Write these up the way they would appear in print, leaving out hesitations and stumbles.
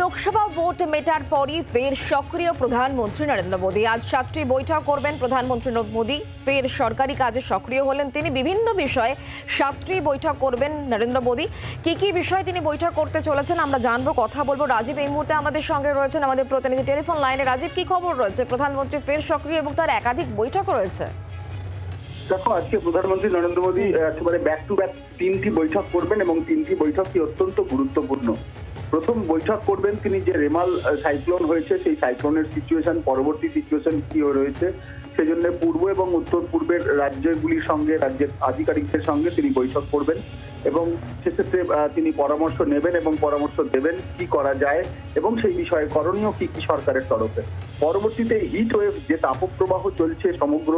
Lok Sabha vote মেটার পরই ফের সক্রিয় প্রধানমন্ত্রী নরেন্দ্র মোদী। আজ 7টি বৈঠক করবেন প্রধানমন্ত্রী মোদী। ফের সরকারি কাজে সক্রিয় হলেন তিনি। বিভিন্ন বিষয়ে 7টি বৈঠক করবেন নরেন্দ্র মোদী। কি বিষয়ে তিনি বৈঠক করতে চলেছেন আমরা জানবো, কথা বলবো। রাজীব এই মুহূর্তে আমাদের সঙ্গে রয়েছেন, আমাদের প্রতিনিধি টেলিফোন লাইনে। রাজীব, কি খবর রয়েছে? প্রধানমন্ত্রী ফের সক্রিয় এবং তার একাধিক বৈঠক রয়েছে। দেখো, আজকে প্রধানমন্ত্রী নরেন্দ্র মোদী একেবারে ব্যাক টু ব্যাক 3টি বৈঠক করবেন এবং 3টি বৈঠকই অত্যন্ত গুরুত্বপূর্ণ। প্রথম বৈঠক করবেন তিনি যে রেমাল সাইক্লোন হয়েছে সেই সাইক্লোনের সিচুয়েশন, পরবর্তী সিচুয়েশন কি রয়েছে সেজন্য পূর্ব এবং উত্তর পূর্বের রাজ্যগুলির সঙ্গে, রাজ্যের আধিকারিকদের সঙ্গে তিনি বৈঠক করবেন এবং সেক্ষেত্রে তিনি পরামর্শ নেবেন এবং পরামর্শ দেবেন কি করা যায় এবং সেই বিষয়ে করণীয় কি সরকারের তরফে। পরবর্তীতে হিট ওয়েভ যে তাপপ্রবাহ চলছে সমগ্র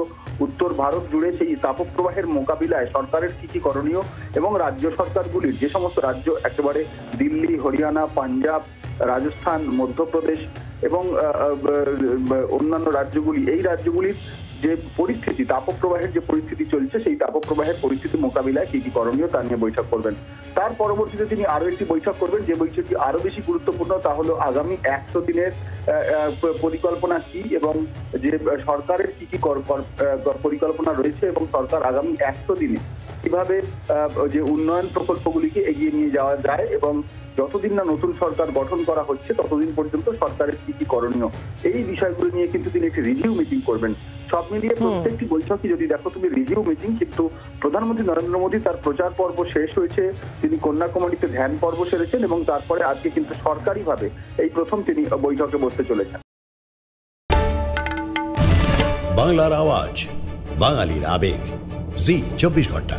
উত্তর ভারত জুড়ে, সেই তাপপ্রবাহের মোকাবিলায় সরকারের কি করণীয় এবং রাজ্য সরকারগুলির, যে সমস্ত রাজ্য একেবারে দিল্লি, হরিয়ানা, পাঞ্জাব, রাজস্থান, মধ্যপ্রদেশ এবং অন্যান্য রাজ্যগুলি, এই রাজ্যগুলির যে পরিস্থিতি, তাপপ্রবাহের যে পরিস্থিতি চলছে সেই তাপপ্রবাহের পরিস্থিতি মোকাবিলায় কি করণীয় তা নিয়ে বৈঠক করবেন। তার পরবর্তীতে তিনি আরো একটি বৈঠক করবেন, যে বৈঠকটি আরো বেশি গুরুত্বপূর্ণ, তা হলো আগামী 100 দিনের পরিকল্পনা কি এবং যে সরকারের কি পরিকল্পনা রয়েছে এবং সরকার আগামী 100 দিনে কিভাবে যে উন্নয়ন প্রকল্পগুলিকে এগিয়ে নিয়ে যাওয়া যায় এবং যতদিন না নতুন সরকার গঠন করা হচ্ছে ততদিন পর্যন্ত সরকারের কি করণীয়, এই বিষয়গুলো নিয়ে কিন্তু তিনি একটি রিভিউ মিটিং করবেন। সব মিলিয়ে প্রত্যেকটি বৈঠকই যদি দেখো তুমি রিভিউ মিটিং। কিন্তু প্রধানমন্ত্রী নরেন্দ্র মোদী তার প্রচার পর্ব শেষ হয়েছে, তিনি কন্যাকুমারীতে ধ্যান পর্ব সেরেছেন এবং তারপরে আজকে কিন্তু সরকারিভাবে এই প্রথম তিনি বৈঠকে বসতে চলেছেন। বাংলার আওয়াজ, বাঙালির আবেগ, জি 24 ঘন্টা।